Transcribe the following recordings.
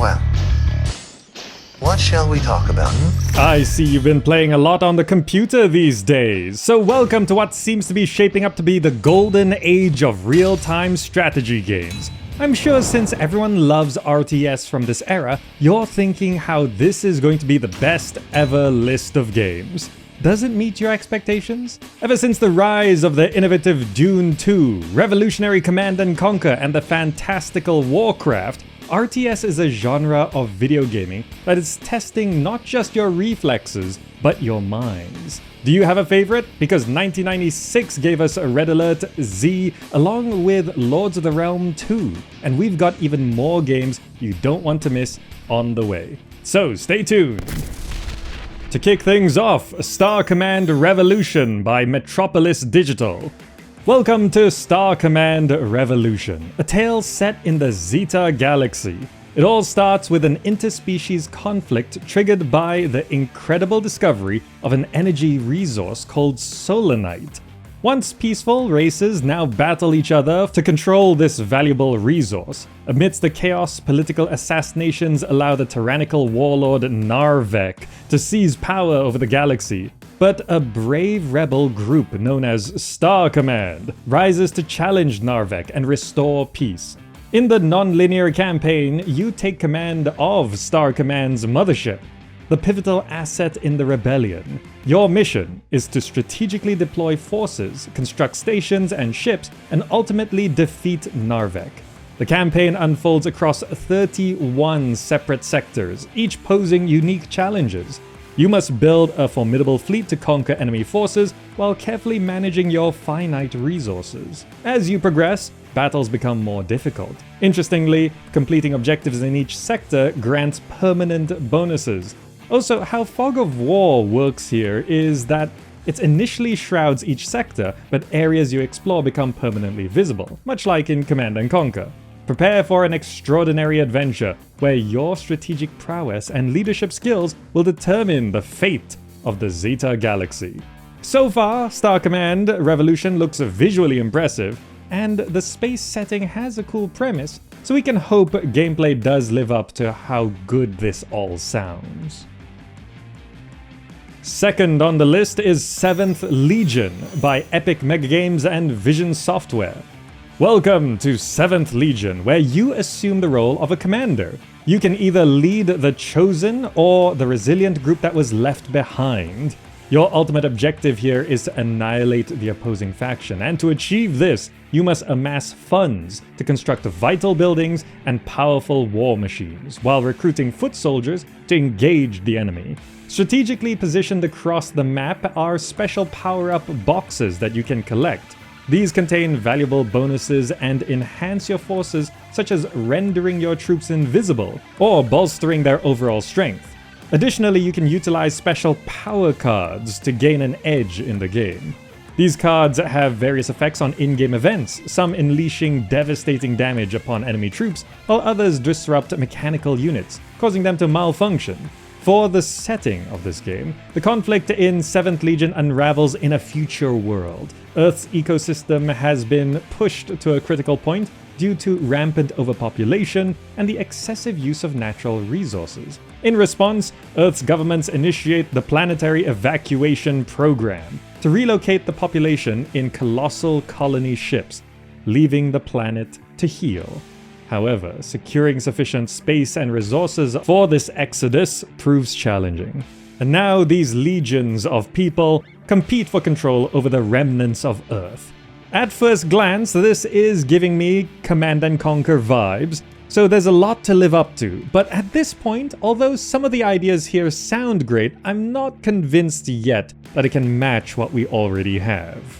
Well, what shall we talk about? I see you've been playing a lot on the computer these days, so welcome to what seems to be shaping up to be the golden age of real-time strategy games. I'm sure since everyone loves RTS from this era, you're thinking how this is going to be the best ever list of games. Does it meet your expectations? Ever since the rise of the innovative Dune 2, revolutionary Command & Conquer, and the fantastical Warcraft, RTS is a genre of video gaming that is testing not just your reflexes, but your minds. Do you have a favorite? Because 1996 gave us a Red Alert Z along with Lords of the Realm 2, and we've got even more games you don't want to miss on the way. So stay tuned! To kick things off, Star Command Revolution by Metropolis Digital. Welcome to Star Command Revolution, a tale set in the Zeta Galaxy. It all starts with an interspecies conflict triggered by the incredible discovery of an energy resource called solanite. Once peaceful, races now battle each other to control this valuable resource. Amidst the chaos, political assassinations allow the tyrannical warlord Narvek to seize power over the galaxy. But a brave rebel group known as Star Command rises to challenge Narvek and restore peace. In the non-linear campaign, you take command of Star Command's mothership, the pivotal asset in the rebellion. Your mission is to strategically deploy forces, construct stations and ships, and ultimately defeat Narvek. The campaign unfolds across 31 separate sectors, each posing unique challenges. You must build a formidable fleet to conquer enemy forces while carefully managing your finite resources. As you progress, battles become more difficult. Interestingly, completing objectives in each sector grants permanent bonuses. Also, how Fog of War works here is that it initially shrouds each sector, but areas you explore become permanently visible, much like in Command & Conquer. Prepare for an extraordinary adventure where your strategic prowess and leadership skills will determine the fate of the Zeta Galaxy. So far, Star Command Revolution looks visually impressive, and the space setting has a cool premise, so we can hope gameplay does live up to how good this all sounds. Second on the list is 7th Legion by Epic Mega Games and Vision Software. Welcome to 7th Legion, where you assume the role of a commander. You can either lead the Chosen or the resilient group that was left behind. Your ultimate objective here is to annihilate the opposing faction, and to achieve this, you must amass funds to construct vital buildings and powerful war machines, while recruiting foot soldiers to engage the enemy. Strategically positioned across the map are special power-up boxes that you can collect. These contain valuable bonuses and enhance your forces, such as rendering your troops invisible or bolstering their overall strength. Additionally, you can utilize special power cards to gain an edge in the game. These cards have various effects on in-game events, some unleashing devastating damage upon enemy troops, while others disrupt mechanical units, causing them to malfunction. For the setting of this game, the conflict in 7th Legion unravels in a future world. Earth's ecosystem has been pushed to a critical point due to rampant overpopulation and the excessive use of natural resources. In response, Earth's governments initiate the Planetary Evacuation Program to relocate the population in colossal colony ships, leaving the planet to heal. However, securing sufficient space and resources for this exodus proves challenging. And now these legions of people compete for control over the remnants of Earth. At first glance, this is giving me Command & Conquer vibes, so there's a lot to live up to. But at this point, although some of the ideas here sound great, I'm not convinced yet that it can match what we already have.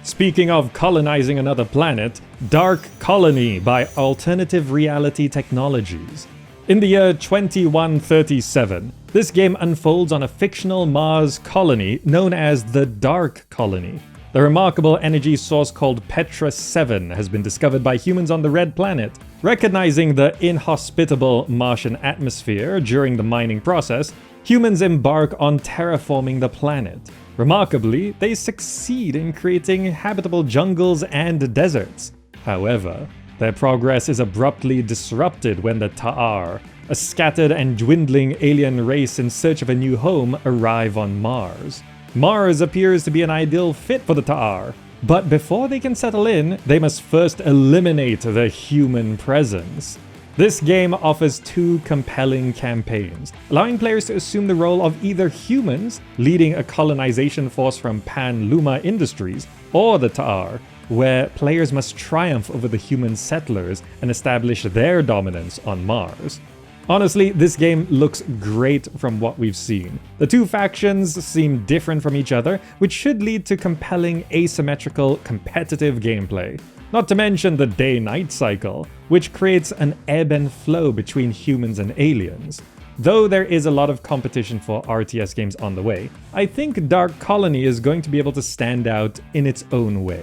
Speaking of colonizing another planet, Dark Colony by Alternative Reality Technologies. In the year 2137, this game unfolds on a fictional Mars colony known as the Dark Colony. The remarkable energy source called Petra 7 has been discovered by humans on the Red Planet. Recognizing the inhospitable Martian atmosphere during the mining process, humans embark on terraforming the planet. Remarkably, they succeed in creating habitable jungles and deserts. However, Their progress is abruptly disrupted when the Ta'ar, a scattered and dwindling alien race in search of a new home, arrive on Mars. Mars appears to be an ideal fit for the Ta'ar, but before they can settle in, they must first eliminate the human presence. This game offers two compelling campaigns, allowing players to assume the role of either humans, leading a colonization force from Pan-Luma Industries, or the Ta'ar, where players must triumph over the human settlers and establish their dominance on Mars. Honestly, this game looks great from what we've seen. The two factions seem different from each other, which should lead to compelling asymmetrical, competitive gameplay. Not to mention the day-night cycle, which creates an ebb and flow between humans and aliens. Though there is a lot of competition for RTS games on the way, I think Dark Colony is going to be able to stand out in its own way.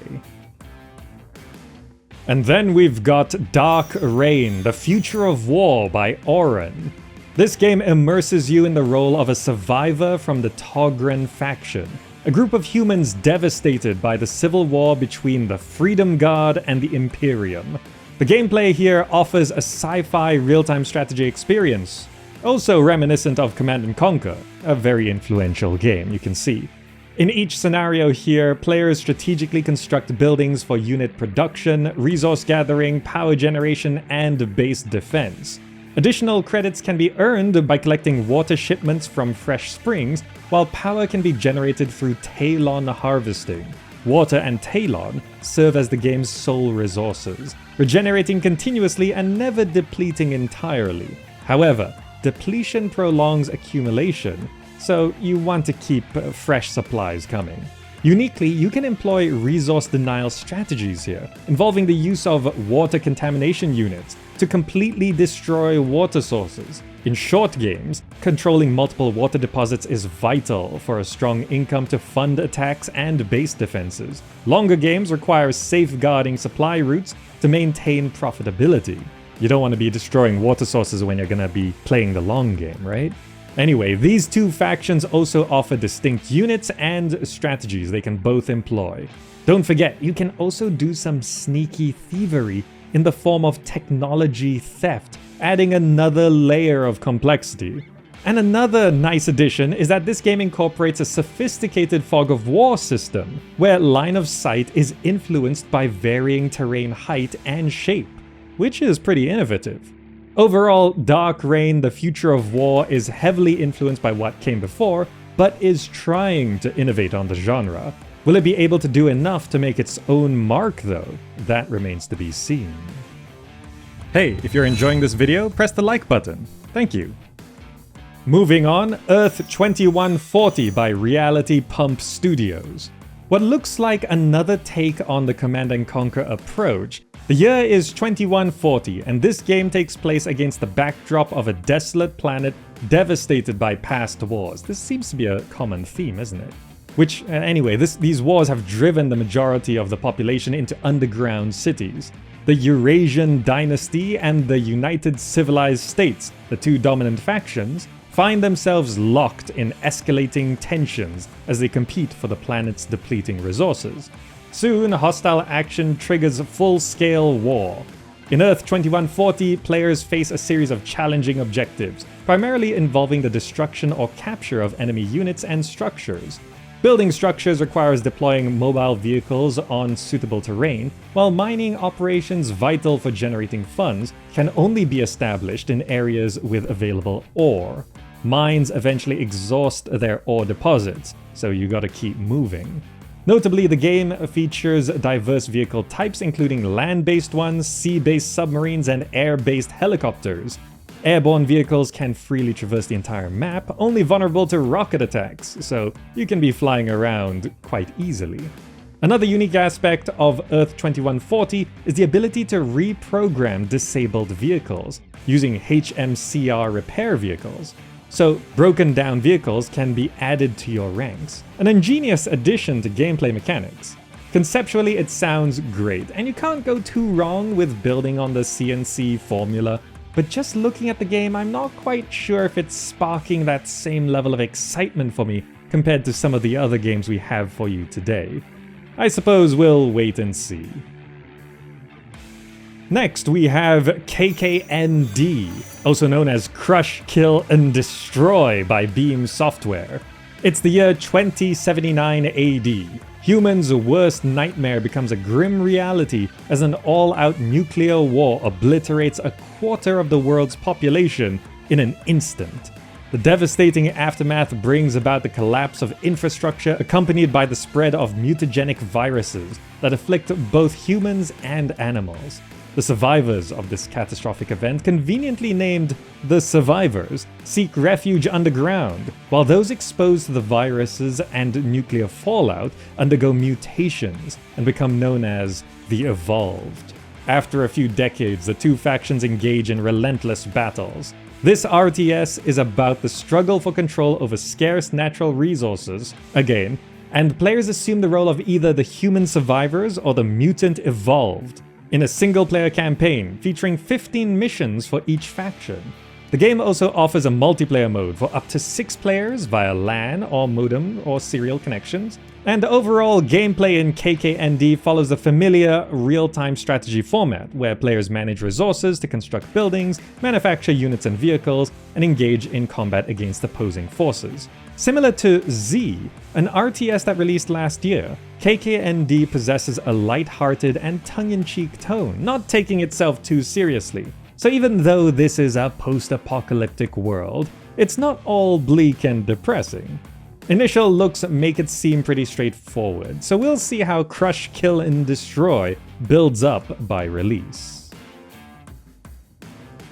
And then we've got Dark Reign, The Future of War by Oren. This game immerses you in the role of a survivor from the Toghren faction, a group of humans devastated by the civil war between the Freedom Guard and the Imperium. The gameplay here offers a sci-fi real-time strategy experience, also reminiscent of Command & Conquer, a very influential game, you can see. In each scenario here, players strategically construct buildings for unit production, resource gathering, power generation, and base defense. Additional credits can be earned by collecting water shipments from fresh springs, while power can be generated through Talon harvesting. Water and Talon serve as the game's sole resources, regenerating continuously and never depleting entirely. However, depletion prolongs accumulation, so you want to keep fresh supplies coming. Uniquely, you can employ resource denial strategies here, involving the use of water contamination units to completely destroy water sources. In short games, controlling multiple water deposits is vital for a strong income to fund attacks and base defenses. Longer games require safeguarding supply routes to maintain profitability. You don't want to be destroying water sources when you're going to be playing the long game, right? Anyway, these two factions also offer distinct units and strategies they can both employ. Don't forget, you can also do some sneaky thievery in the form of technology theft, adding another layer of complexity. And another nice addition is that this game incorporates a sophisticated fog of war system, where line of sight is influenced by varying terrain height and shape, which is pretty innovative. Overall, Dark Reign, The Future of War is heavily influenced by what came before, but is trying to innovate on the genre. Will it be able to do enough to make its own mark though? That remains to be seen. Hey, if you're enjoying this video, press the like button. Thank you. Moving on, Earth 2140 by Reality Pump Studios. What looks like another take on the Command & Conquer approach. The year is 2140, and this game takes place against the backdrop of a desolate planet devastated by past wars. This seems to be a common theme, isn't it? Anyway, these wars have driven the majority of the population into underground cities. The Eurasian Dynasty and the United Civilized States, the two dominant factions, find themselves locked in escalating tensions as they compete for the planet's depleting resources. Soon, hostile action triggers full-scale war. In Earth 2140, players face a series of challenging objectives, primarily involving the destruction or capture of enemy units and structures. Building structures requires deploying mobile vehicles on suitable terrain, while mining operations vital for generating funds can only be established in areas with available ore. Mines eventually exhaust their ore deposits, so you gotta keep moving. Notably, the game features diverse vehicle types including land-based ones, sea-based submarines, and air-based helicopters. Airborne vehicles can freely traverse the entire map, only vulnerable to rocket attacks, so you can be flying around quite easily. Another unique aspect of Earth 2140 is the ability to reprogram disabled vehicles, using HMCR repair vehicles. So, broken down vehicles can be added to your ranks. An ingenious addition to gameplay mechanics. Conceptually, it sounds great, and you can't go too wrong with building on the CNC formula, but just looking at the game, I'm not quite sure if it's sparking that same level of excitement for me compared to some of the other games we have for you today. I suppose we'll wait and see. Next, we have KKnD, also known as Crush, Kill, and Destroy by Beam Software. It's the year 2079 AD. Humans' worst nightmare becomes a grim reality as an all-out nuclear war obliterates a quarter of the world's population in an instant. The devastating aftermath brings about the collapse of infrastructure accompanied by the spread of mutagenic viruses that afflict both humans and animals. The survivors of this catastrophic event, conveniently named the Survivors, seek refuge underground, while those exposed to the viruses and nuclear fallout undergo mutations and become known as the Evolved. After a few decades, the two factions engage in relentless battles. This RTS is about the struggle for control over scarce natural resources, again, and players assume the role of either the human survivors or the mutant Evolved, in a single-player campaign featuring 15 missions for each faction. The game also offers a multiplayer mode for up to 6 players via LAN or modem or serial connections, and overall gameplay in KKnD follows the familiar real-time strategy format, where players manage resources to construct buildings, manufacture units and vehicles, and engage in combat against opposing forces. Similar to Z, an RTS that released last year, KKnD possesses a light-hearted and tongue-in-cheek tone, not taking itself too seriously. So even though this is a post-apocalyptic world, it's not all bleak and depressing. Initial looks make it seem pretty straightforward, so we'll see how Crush, Kill, and Destroy builds up by release.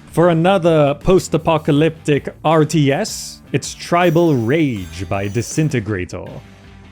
For another post-apocalyptic RTS, it's Tribal Rage by Disintegrator.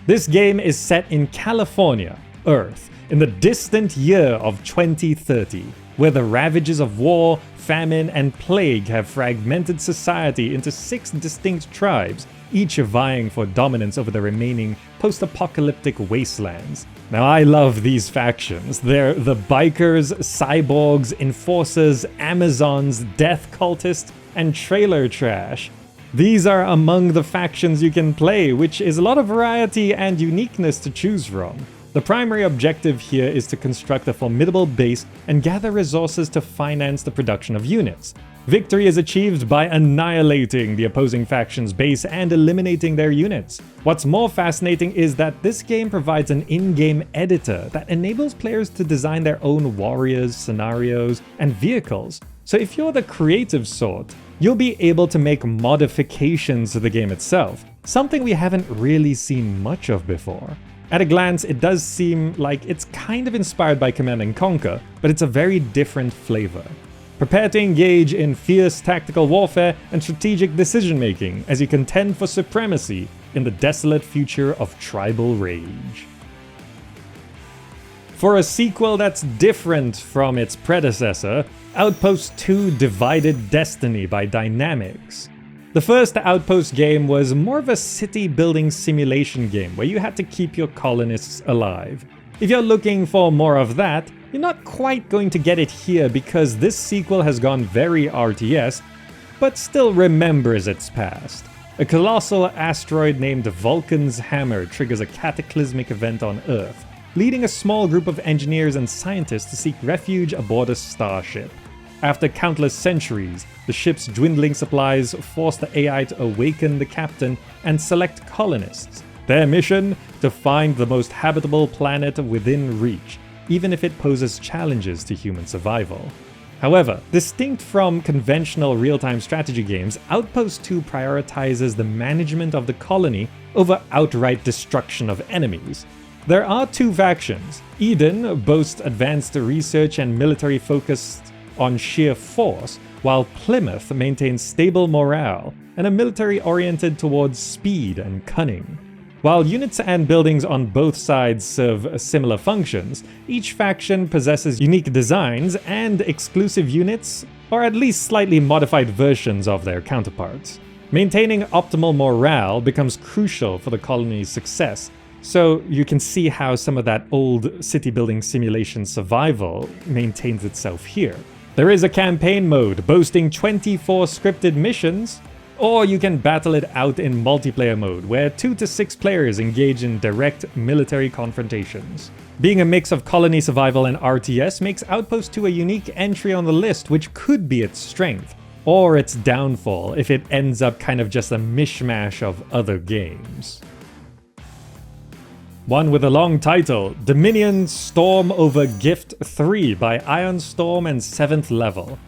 This game is set in California, Earth, in the distant year of 2030, where the ravages of war, famine, and plague have fragmented society into 6 distinct tribes, each vying for dominance over the remaining post-apocalyptic wastelands. Now, I love these factions. They're the Bikers, Cyborgs, Enforcers, Amazons, Death Cultists, and Trailer Trash. These are among the factions you can play, which is a lot of variety and uniqueness to choose from. The primary objective here is to construct a formidable base and gather resources to finance the production of units. Victory is achieved by annihilating the opposing faction's base and eliminating their units. What's more fascinating is that this game provides an in-game editor that enables players to design their own warriors, scenarios, and vehicles. So if you're the creative sort, you'll be able to make modifications to the game itself, something we haven't really seen much of before. At a glance, it does seem like it's kind of inspired by Command & Conquer, but it's a very different flavor. Prepare to engage in fierce tactical warfare and strategic decision-making as you contend for supremacy in the desolate future of Tribal Rage. For a sequel that's different from its predecessor, Outpost 2 Divided Destiny by Dynamics. The first Outpost game was more of a city-building simulation game where you had to keep your colonists alive. If you're looking for more of that, you're not quite going to get it here because this sequel has gone very RTS, but still remembers its past. A colossal asteroid named Vulcan's Hammer triggers a cataclysmic event on Earth, leading a small group of engineers and scientists to seek refuge aboard a starship. After countless centuries, the ship's dwindling supplies force the AI to awaken the captain and select colonists. Their mission? To find the most habitable planet within reach, even if it poses challenges to human survival. However, distinct from conventional real-time strategy games, Outpost 2 prioritizes the management of the colony over outright destruction of enemies. There are 2 factions. Eden boasts advanced research and military focused on sheer force, while Plymouth maintains stable morale and a military oriented towards speed and cunning. While units and buildings on both sides serve similar functions, each faction possesses unique designs and exclusive units, or at least slightly modified versions of their counterparts. Maintaining optimal morale becomes crucial for the colony's success, so you can see how some of that old city-building simulation survival maintains itself here. There is a campaign mode boasting 24 scripted missions, Or you can battle it out in multiplayer mode, where 2 to 6 players engage in direct military confrontations. Being a mix of colony survival and RTS makes Outpost 2 a unique entry on the list, which could be its strength, or its downfall if it ends up kind of just a mishmash of other games. One with a long title, Dominion Storm over Gift 3 by Ion Storm and 7th Level.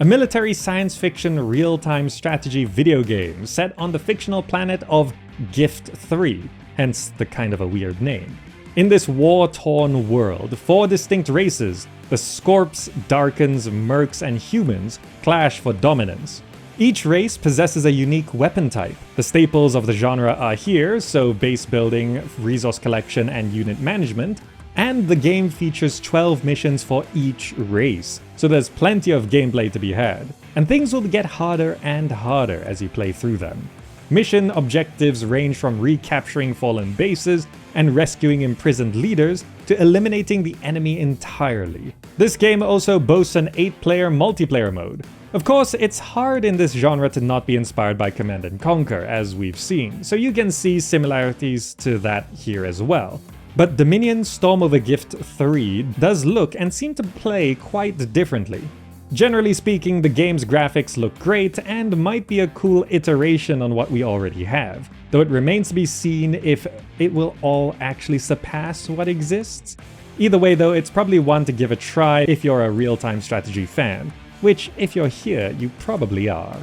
A military science fiction real-time strategy video game set on the fictional planet of Gift 3, hence the kind of a weird name. In this war-torn world, 4 distinct races, the Scorps, Darkans, Mercs, and Humans, clash for dominance. Each race possesses a unique weapon type. The staples of the genre are here, so base building, resource collection, and unit management, and the game features 12 missions for each race, so there's plenty of gameplay to be had. And things will get harder and harder as you play through them. Mission objectives range from recapturing fallen bases and rescuing imprisoned leaders to eliminating the enemy entirely. This game also boasts an 8-player multiplayer mode. Of course, it's hard in this genre to not be inspired by Command & Conquer, as we've seen, so you can see similarities to that here as well. But Dominion Storm over Gift 3 does look and seem to play quite differently. Generally speaking, the game's graphics look great and might be a cool iteration on what we already have, though it remains to be seen if it will all actually surpass what exists. Either way though, it's probably one to give a try if you're a real-time strategy fan, which if you're here, you probably are.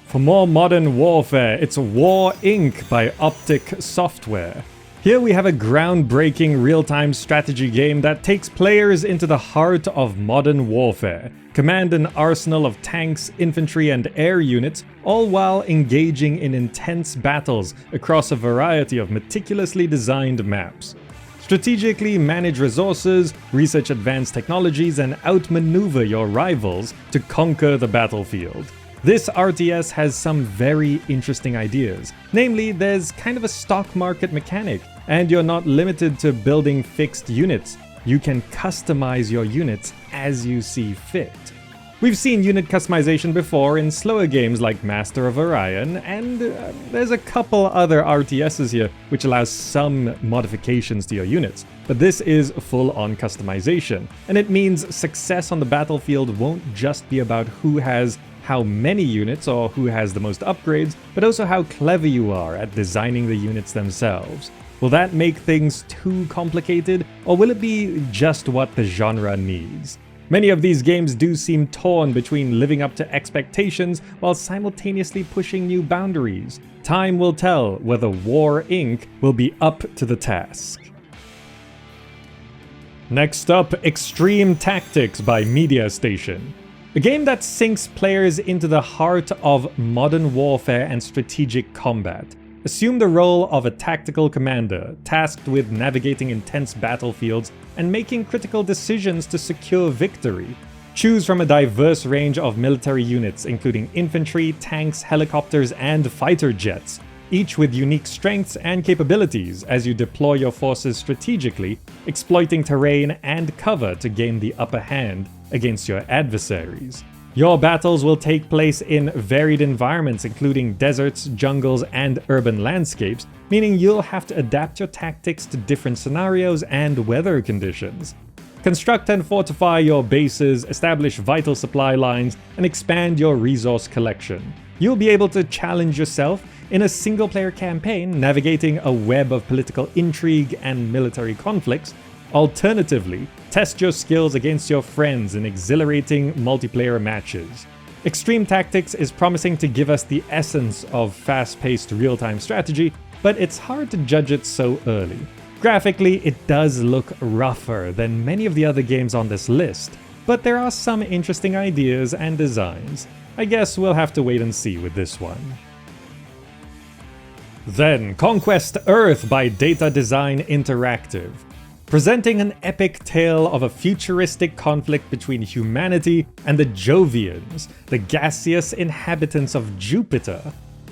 For more modern warfare, it's War Inc. by Optic Software. Here we have a groundbreaking real-time strategy game that takes players into the heart of modern warfare. Command an arsenal of tanks, infantry, and air units, all while engaging in intense battles across a variety of meticulously designed maps. Strategically manage resources, research advanced technologies, and outmaneuver your rivals to conquer the battlefield. This RTS has some very interesting ideas. Namely, there's kind of a stock market mechanic, and you're not limited to building fixed units. You can customize your units as you see fit. We've seen unit customization before in slower games like Master of Orion, and there's a couple other RTSs here which allows some modifications to your units. But this is full-on customization, and it means success on the battlefield won't just be about who has how many units or who has the most upgrades, but also how clever you are at designing the units themselves. Will that make things too complicated, or will it be just what the genre needs? Many of these games do seem torn between living up to expectations while simultaneously pushing new boundaries. Time will tell whether War Inc. will be up to the task. Next up, Extreme Tactics by Media Station. A game that sinks players into the heart of modern warfare and strategic combat. Assume the role of a tactical commander, tasked with navigating intense battlefields and making critical decisions to secure victory. Choose from a diverse range of military units, including infantry, tanks, helicopters, and fighter jets, each with unique strengths and capabilities as you deploy your forces strategically, exploiting terrain and cover to gain the upper hand against your adversaries. Your battles will take place in varied environments, including deserts, jungles, and urban landscapes, meaning you'll have to adapt your tactics to different scenarios and weather conditions. Construct and fortify your bases, establish vital supply lines, and expand your resource collection. You'll be able to challenge yourself in a single-player campaign, navigating a web of political intrigue and military conflicts. Alternatively, test your skills against your friends in exhilarating multiplayer matches. Extreme Tactics is promising to give us the essence of fast-paced real-time strategy, but it's hard to judge it so early. Graphically, it does look rougher than many of the other games on this list, but there are some interesting ideas and designs. I guess we'll have to wait and see with this one. Then, Conquest Earth by Data Design Interactive. Presenting an epic tale of a futuristic conflict between humanity and the Jovians, the gaseous inhabitants of Jupiter.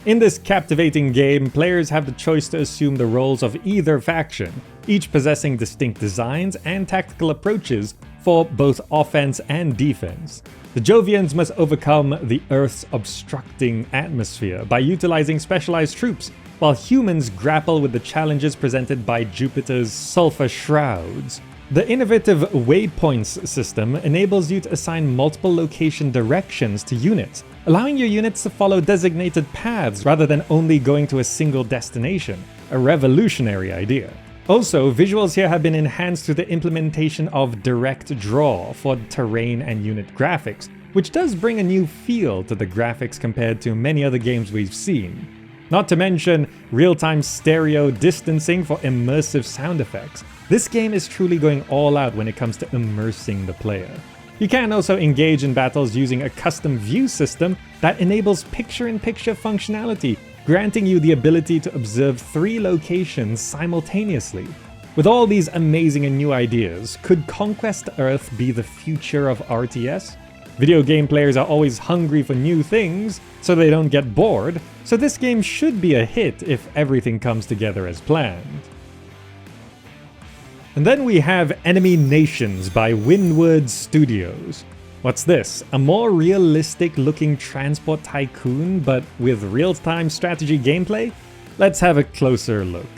In this captivating game, players have the choice to assume the roles of either faction, each possessing distinct designs and tactical approaches for both offense and defense. The Jovians must overcome the Earth's obstructing atmosphere by utilizing specialized troops, while humans grapple with the challenges presented by Jupiter's sulfur shrouds. The innovative waypoints system enables you to assign multiple location directions to units, allowing your units to follow designated paths rather than only going to a single destination, a revolutionary idea. Also, visuals here have been enhanced through the implementation of direct draw for terrain and unit graphics, which does bring a new feel to the graphics compared to many other games we've seen. Not to mention real-time stereo distancing for immersive sound effects. This game is truly going all out when it comes to immersing the player. You can also engage in battles using a custom view system that enables picture-in-picture functionality, granting you the ability to observe 3 locations simultaneously. With all these amazing and new ideas, could Conquest Earth be the future of RTS? Video game players are always hungry for new things, so they don't get bored, so this game should be a hit if everything comes together as planned. And then we have Enemy Nations by Windward Studios. What's this? A more realistic looking transport tycoon, but with real-time strategy gameplay? Let's have a closer look.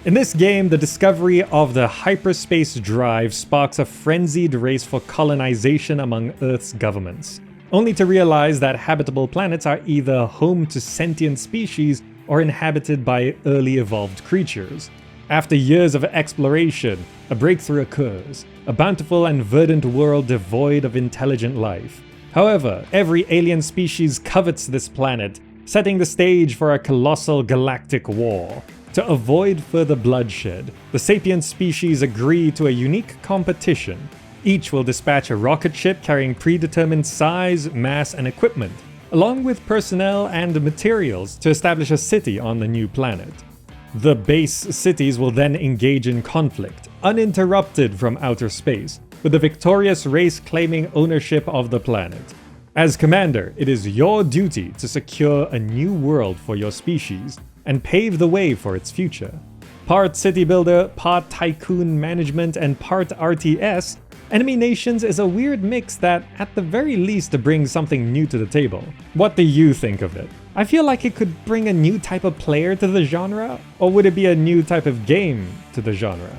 In this game, the discovery of the hyperspace drive sparks a frenzied race for colonization among Earth's governments, only to realize that habitable planets are either home to sentient species or inhabited by early evolved creatures. After years of exploration, a breakthrough occurs, a bountiful and verdant world devoid of intelligent life. However, every alien species covets this planet, setting the stage for a colossal galactic war. To avoid further bloodshed, the sapient species agree to a unique competition. Each will dispatch a rocket ship carrying predetermined size, mass, and equipment, along with personnel and materials to establish a city on the new planet. The base cities will then engage in conflict, uninterrupted from outer space, with the victorious race claiming ownership of the planet. As commander, it is your duty to secure a new world for your species and pave the way for its future. Part city builder, part tycoon management, and part RTS, Enemy Nations is a weird mix that, at the very least, brings something new to the table. What do you think of it? I feel like it could bring a new type of player to the genre, or would it be a new type of game to the genre?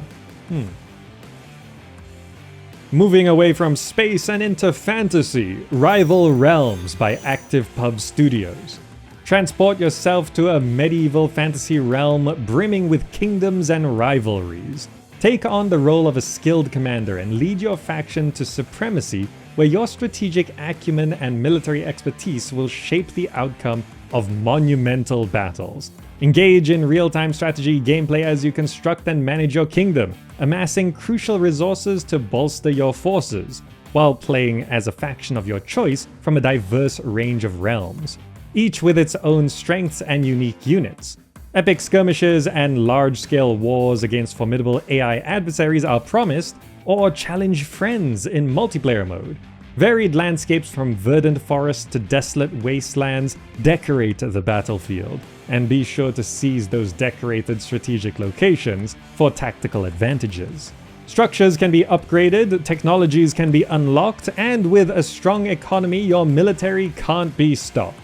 Moving away from space and into fantasy, Rival Realms by ActivePub Studios. Transport yourself to a medieval fantasy realm brimming with kingdoms and rivalries. Take on the role of a skilled commander and lead your faction to supremacy, where your strategic acumen and military expertise will shape the outcome of monumental battles. Engage in real-time strategy gameplay as you construct and manage your kingdom, amassing crucial resources to bolster your forces, while playing as a faction of your choice from a diverse range of realms, each with its own strengths and unique units. Epic skirmishes and large-scale wars against formidable AI adversaries are promised, or challenge friends in multiplayer mode. Varied landscapes from verdant forests to desolate wastelands decorate the battlefield, and be sure to seize those decorated strategic locations for tactical advantages. Structures can be upgraded, technologies can be unlocked, and with a strong economy, your military can't be stopped.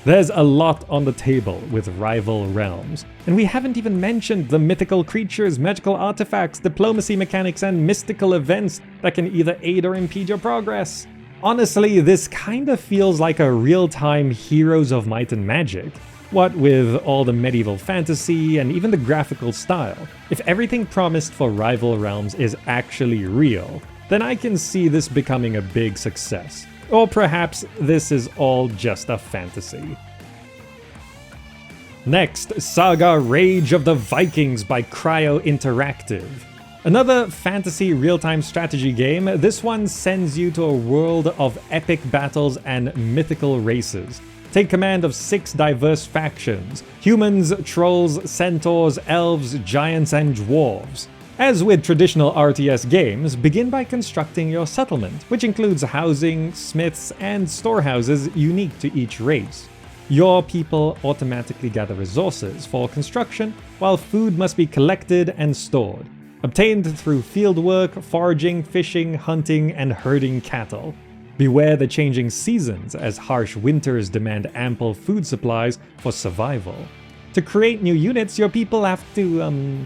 There's a lot on the table with Rival Realms, and we haven't even mentioned the mythical creatures, magical artifacts, diplomacy mechanics, and mystical events that can either aid or impede your progress. Honestly, this kinda feels like a real-time Heroes of Might and Magic. What with all the medieval fantasy and even the graphical style. If everything promised for Rival Realms is actually real, then I can see this becoming a big success. Or perhaps this is all just a fantasy. Next, Saga Rage of the Vikings by Cryo Interactive. Another fantasy real-time strategy game, this one sends you to a world of epic battles and mythical races. Take command of 6 diverse factions: humans, trolls, centaurs, elves, giants, and dwarves. As with traditional RTS games, begin by constructing your settlement, which includes housing, smiths, and storehouses unique to each race. Your people automatically gather resources for construction, while food must be collected and stored. obtained through fieldwork, foraging, fishing, hunting, and herding cattle. Beware the changing seasons, as harsh winters demand ample food supplies for survival. To create new units, your people have to,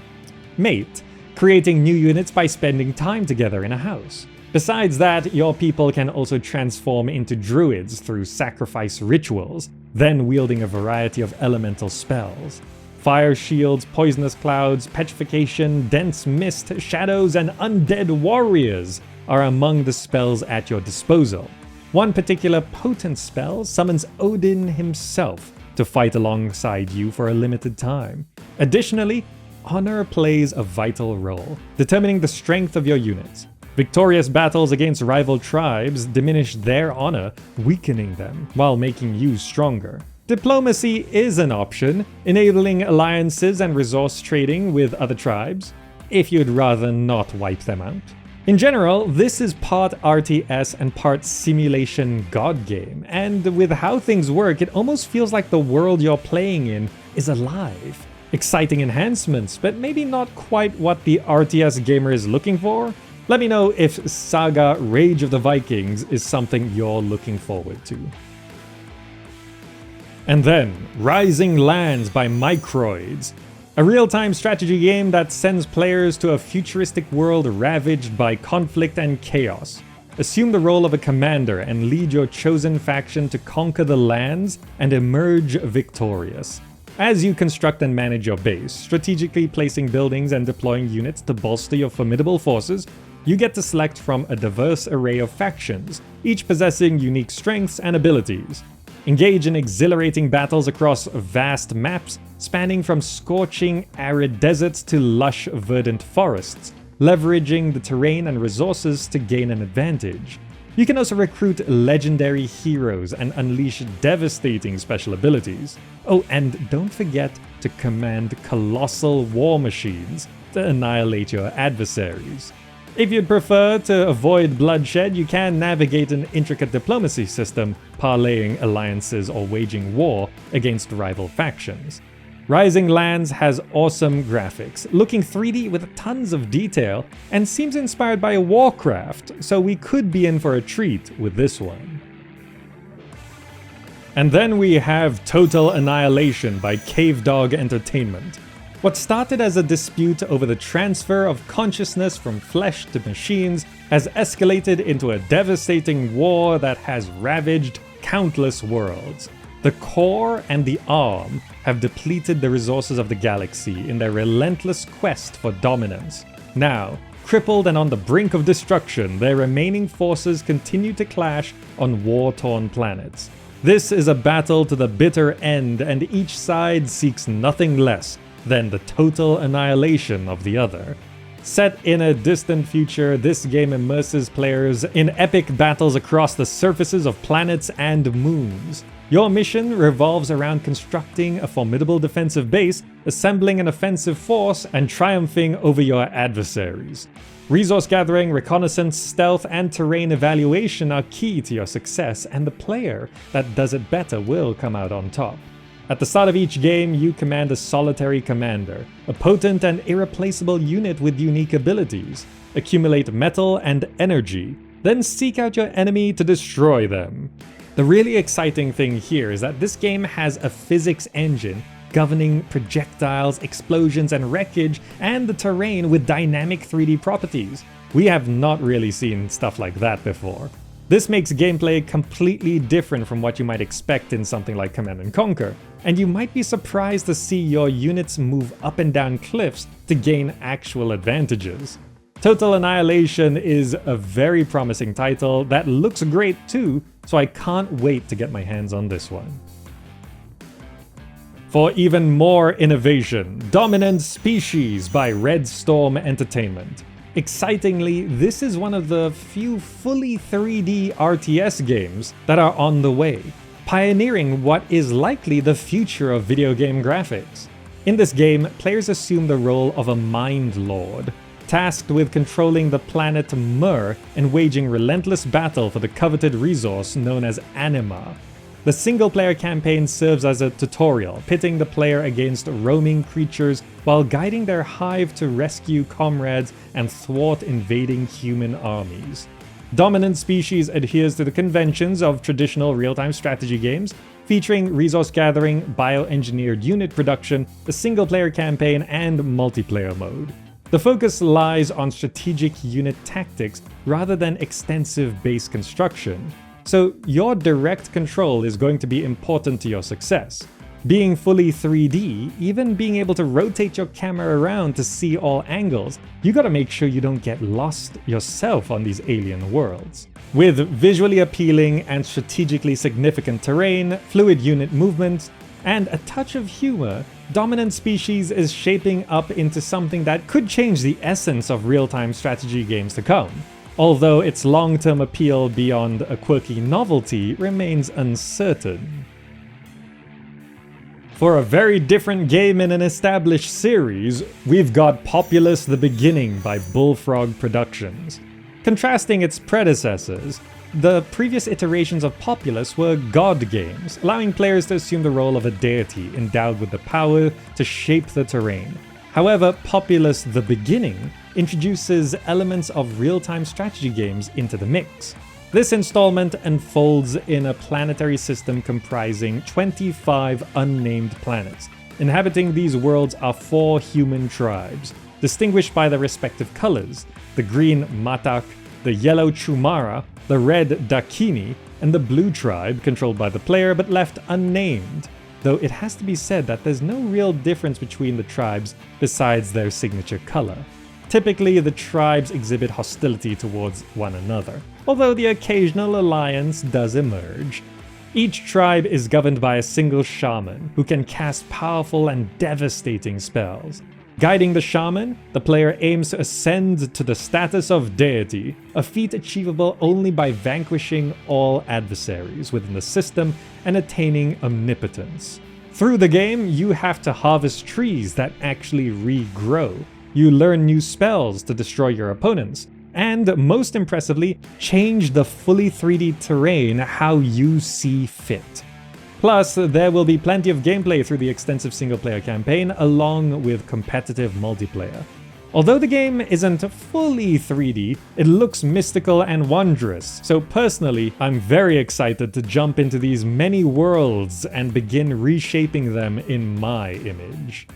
mate, creating new units by spending time together in a house. Besides that, your people can also transform into druids through sacrifice rituals, then wielding a variety of elemental spells. Fire shields, poisonous clouds, petrification, dense mist, shadows, and undead warriors are among the spells at your disposal. One particular potent spell summons Odin himself to fight alongside you for a limited time. Additionally, honor plays a vital role, determining the strength of your units. Victorious battles against rival tribes diminish their honor, weakening them, while making you stronger. Diplomacy is an option, enabling alliances and resource trading with other tribes, if you'd rather not wipe them out. In general, this is part RTS and part simulation god game, and with how things work, it almost feels like the world you're playing in is alive. Exciting enhancements, but maybe not quite what the RTS gamer is looking for? Let me know if Saga Rage of the Vikings is something you're looking forward to. And then, Rising Lands by Microids. A real-time strategy game that sends players to a futuristic world ravaged by conflict and chaos. Assume the role of a commander and lead your chosen faction to conquer the lands and emerge victorious. As you construct and manage your base, strategically placing buildings and deploying units to bolster your formidable forces, you get to select from a diverse array of factions, each possessing unique strengths and abilities. Engage in exhilarating battles across vast maps, spanning from scorching arid deserts to lush verdant forests, leveraging the terrain and resources to gain an advantage. You can also recruit legendary heroes and unleash devastating special abilities. Oh, and don't forget to command colossal war machines to annihilate your adversaries. If you'd prefer to avoid bloodshed, you can navigate an intricate diplomacy system, parlaying alliances or waging war against rival factions. Rising Lands has awesome graphics, looking 3D with tons of detail, and seems inspired by Warcraft, so we could be in for a treat with this one. And then we have Total Annihilation by Cavedog Entertainment. What started as a dispute over the transfer of consciousness from flesh to machines has escalated into a devastating war that has ravaged countless worlds. The core and the arm have depleted the resources of the galaxy in their relentless quest for dominance. Now, crippled and on the brink of destruction, their remaining forces continue to clash on war-torn planets. This is a battle to the bitter end, and each side seeks nothing less than the total annihilation of the other. Set in a distant future, this game immerses players in epic battles across the surfaces of planets and moons. Your mission revolves around constructing a formidable defensive base, assembling an offensive force, and triumphing over your adversaries. Resource gathering, reconnaissance, stealth, and terrain evaluation are key to your success, and the player that does it better will come out on top. At the start of each game, you command a solitary commander, a potent and irreplaceable unit with unique abilities. Accumulate metal and energy, then seek out your enemy to destroy them. The really exciting thing here is that this game has a physics engine governing projectiles, explosions, and wreckage, and the terrain with dynamic 3D properties. We have not really seen stuff like that before. This makes gameplay completely different from what you might expect in something like Command & Conquer, and you might be surprised to see your units move up and down cliffs to gain actual advantages. Total Annihilation is a very promising title that looks great too, so I can't wait to get my hands on this one. For even more innovation, Dominant Species by Red Storm Entertainment. Excitingly, this is one of the few fully 3D RTS games that are on the way, pioneering what is likely the future of video game graphics. In this game, players assume the role of a Mind Lord, tasked with controlling the planet Mur and waging relentless battle for the coveted resource known as Anima. The single-player campaign serves as a tutorial, pitting the player against roaming creatures while guiding their hive to rescue comrades and thwart invading human armies. Dominant Species adheres to the conventions of traditional real-time strategy games, featuring resource gathering, bioengineered unit production, a single-player campaign, and multiplayer mode. The focus lies on strategic unit tactics rather than extensive base construction, so your direct control is going to be important to your success. Being fully 3D, even being able to rotate your camera around to see all angles, you gotta make sure you don't get lost yourself on these alien worlds. With visually appealing and strategically significant terrain, fluid unit movement, and a touch of humor, Dominant Species is shaping up into something that could change the essence of real-time strategy games to come, although its long-term appeal beyond a quirky novelty remains uncertain. For a very different game in an established series, we've got Populous: The Beginning by Bullfrog Productions. Contrasting its predecessors, the previous iterations of Populous were god games, allowing players to assume the role of a deity endowed with the power to shape the terrain. However, Populous: The Beginning introduces elements of real-time strategy games into the mix. This installment unfolds in a planetary system comprising 25 unnamed planets. Inhabiting these worlds are 4 human tribes, distinguished by their respective colors: the green Matak, the yellow Chumara, the red Dakini, and the blue tribe controlled by the player but left unnamed, though it has to be said that there's no real difference between the tribes besides their signature color. Typically, the tribes exhibit hostility towards one another, although the occasional alliance does emerge. Each tribe is governed by a single shaman, who can cast powerful and devastating spells. Guiding the shaman, the player aims to ascend to the status of deity, a feat achievable only by vanquishing all adversaries within the system and attaining omnipotence. Through the game, you have to harvest trees that actually regrow. You learn new spells to destroy your opponents, and most impressively, change the fully 3D terrain how you see fit. Plus, there will be plenty of gameplay through the extensive single-player campaign, along with competitive multiplayer. Although the game isn't fully 3D, it looks mystical and wondrous, so personally, I'm very excited to jump into these many worlds and begin reshaping them in my image.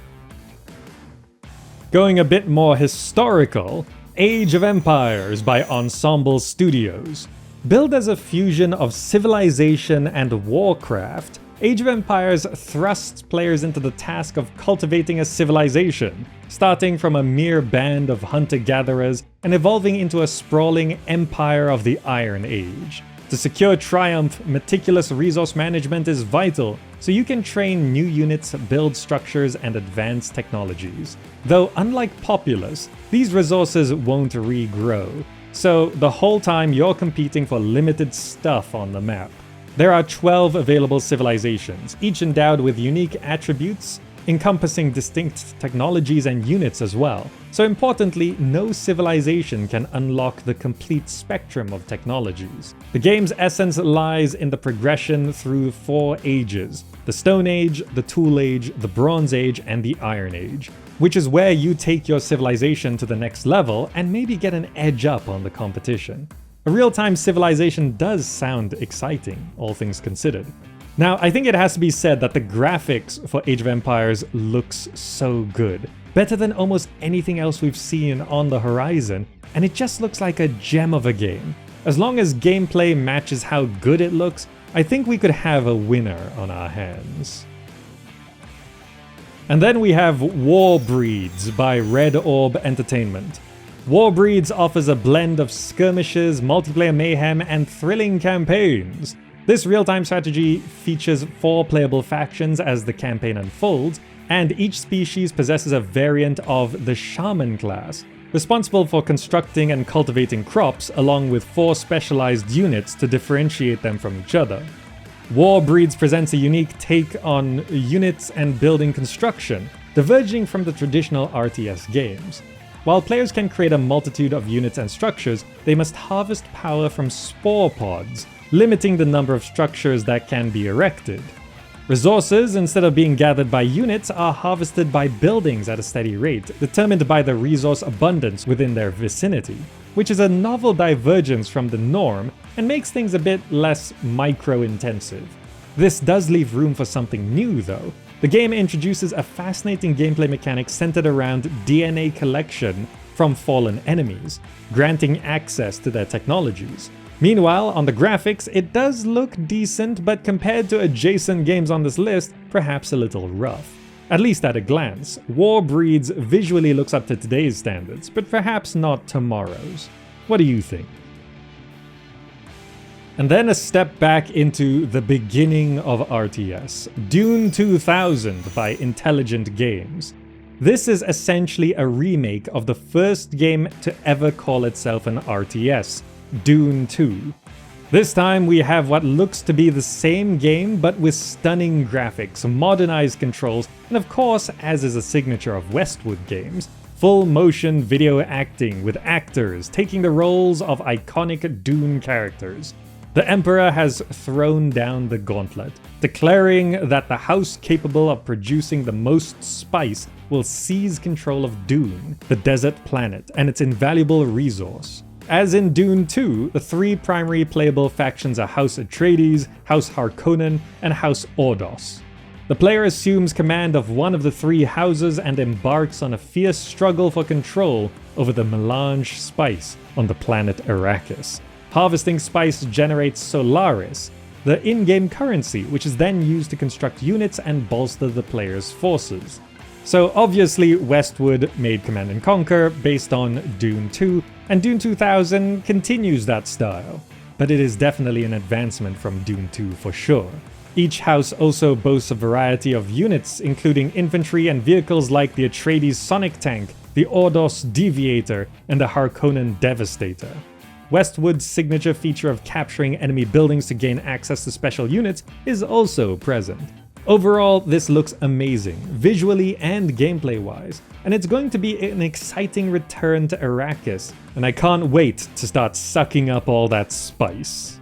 Going a bit more historical, Age of Empires by Ensemble Studios. Billed as a fusion of Civilization and Warcraft, Age of Empires thrusts players into the task of cultivating a civilization, starting from a mere band of hunter-gatherers and evolving into a sprawling empire of the Iron Age. To secure triumph, meticulous resource management is vital, so you can train new units, build structures, and advance technologies. Though unlike Populous, these resources won't regrow, so the whole time you're competing for limited stuff on the map. There are 12 available civilizations, each endowed with unique attributes, encompassing distinct technologies and units as well. So importantly, no civilization can unlock the complete spectrum of technologies. The game's essence lies in the progression through 4 ages: the Stone Age, the Tool Age, the Bronze Age, and the Iron Age, which is where you take your civilization to the next level and maybe get an edge up on the competition. A real-time civilization does sound exciting, all things considered. Now, I think it has to be said that the graphics for Age of Empires looks so good. Better than almost anything else we've seen on the horizon, and it just looks like a gem of a game. As long as gameplay matches how good it looks, I think we could have a winner on our hands. And then we have WarBreeds by Red Orb Entertainment. WarBreeds offers a blend of skirmishes, multiplayer mayhem, and thrilling campaigns. This real-time strategy features 4 playable factions as the campaign unfolds, and each species possesses a variant of the Shaman class, responsible for constructing and cultivating crops along with 4 specialized units to differentiate them from each other. WarBreeds presents a unique take on units and building construction, diverging from the traditional RTS games. While players can create a multitude of units and structures, they must harvest power from spore pods, limiting the number of structures that can be erected. Resources, instead of being gathered by units, are harvested by buildings at a steady rate, determined by the resource abundance within their vicinity, which is a novel divergence from the norm and makes things a bit less micro-intensive. This does leave room for something new though. The game introduces a fascinating gameplay mechanic centered around DNA collection from fallen enemies, granting access to their technologies. Meanwhile, on the graphics, it does look decent, but compared to adjacent games on this list, perhaps a little rough. At least at a glance, WarBreeds visually looks up to today's standards, but perhaps not tomorrow's. What do you think? And then a step back into the beginning of RTS, Dune 2000 by Intelligent Games. This is essentially a remake of the first game to ever call itself an RTS, Dune 2. This time we have what looks to be the same game but with stunning graphics, modernized controls, and of course, as is a signature of Westwood games, full motion video acting with actors taking the roles of iconic Dune characters. The Emperor has thrown down the gauntlet, declaring that the house capable of producing the most spice will seize control of Dune, the desert planet, and its invaluable resource. As in Dune 2, the three primary playable factions are House Atreides, House Harkonnen, and House Ordos. The player assumes command of one of the three houses and embarks on a fierce struggle for control over the melange spice on the planet Arrakis. Harvesting spice generates Solaris, the in-game currency, which is then used to construct units and bolster the player's forces. So obviously Westwood made Command & Conquer based on Dune 2, and Dune 2000 continues that style. But it is definitely an advancement from Dune 2 for sure. Each house also boasts a variety of units, including infantry and vehicles like the Atreides Sonic Tank, the Ordos Deviator, and the Harkonnen Devastator. Westwood's signature feature of capturing enemy buildings to gain access to special units is also present. Overall, this looks amazing, visually and gameplay-wise, and it's going to be an exciting return to Arrakis, and I can't wait to start sucking up all that spice.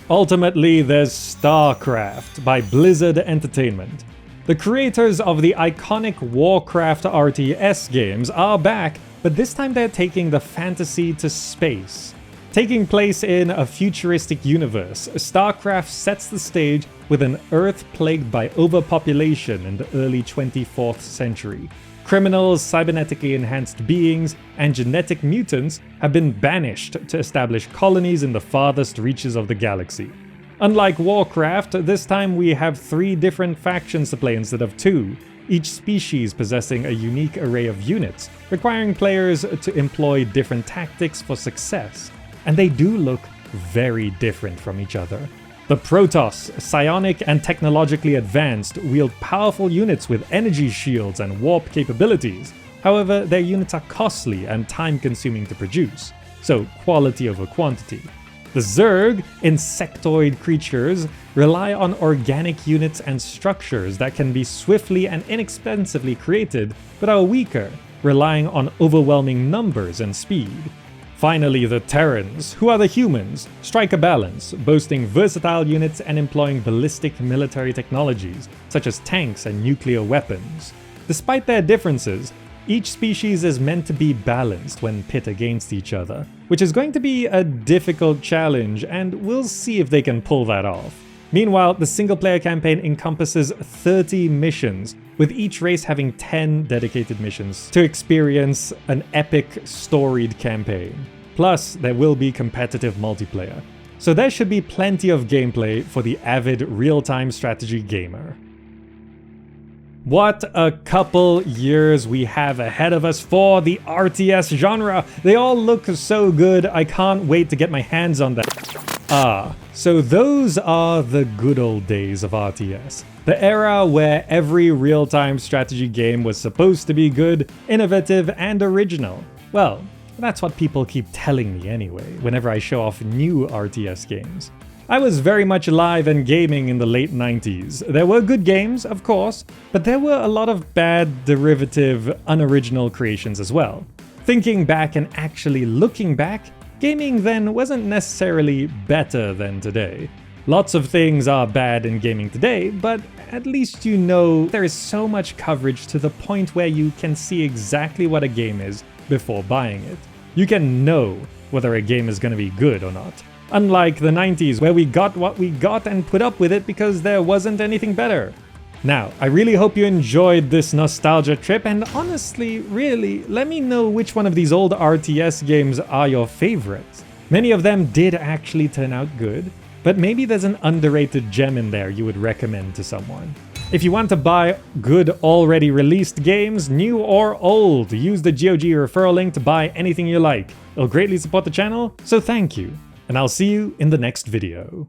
Ultimately, there's StarCraft by Blizzard Entertainment. The creators of the iconic Warcraft RTS games are back, but this time they're taking the fantasy to space. Taking place in a futuristic universe, StarCraft sets the stage with an Earth plagued by overpopulation in the early 24th century. Criminals, cybernetically enhanced beings, and genetic mutants have been banished to establish colonies in the farthest reaches of the galaxy. Unlike Warcraft, this time we have 3 different factions to play instead of 2, each species possessing a unique array of units, requiring players to employ different tactics for success. And they do look very different from each other. The Protoss, psionic and technologically advanced, wield powerful units with energy shields and warp capabilities. However, their units are costly and time-consuming to produce, so quality over quantity. The Zerg, insectoid creatures, rely on organic units and structures that can be swiftly and inexpensively created, but are weaker, relying on overwhelming numbers and speed. Finally, the Terrans, who are the humans, strike a balance, boasting versatile units and employing ballistic military technologies, such as tanks and nuclear weapons. Despite their differences, each species is meant to be balanced when pit against each other, which is going to be a difficult challenge, and we'll see if they can pull that off. Meanwhile, the single-player campaign encompasses 30 missions, with each race having 10 dedicated missions to experience an epic, storied campaign. Plus, there will be competitive multiplayer. So there should be plenty of gameplay for the avid real-time strategy gamer. What a couple years we have ahead of us for the RTS genre. They all look so good, I can't wait to get my hands on them. So those are the good old days of RTS. The era where every real-time strategy game was supposed to be good, innovative, and original. Well, that's what people keep telling me anyway, whenever I show off new RTS games. I was very much alive and gaming in the late 90s. There were good games, of course, but there were a lot of bad, derivative, unoriginal creations as well. Thinking back and actually looking back, gaming then wasn't necessarily better than today. Lots of things are bad in gaming today, but at least you know there is so much coverage to the point where you can see exactly what a game is before buying it. You can know whether a game is going to be good or not. Unlike the 90s, where we got what we got and put up with it because there wasn't anything better. Now, I really hope you enjoyed this nostalgia trip, and honestly, really, let me know which one of these old RTS games are your favorites. Many of them did actually turn out good, but maybe there's an underrated gem in there you would recommend to someone. If you want to buy good already released games, new or old, use the GOG referral link to buy anything you like. It'll greatly support the channel, so thank you, and I'll see you in the next video.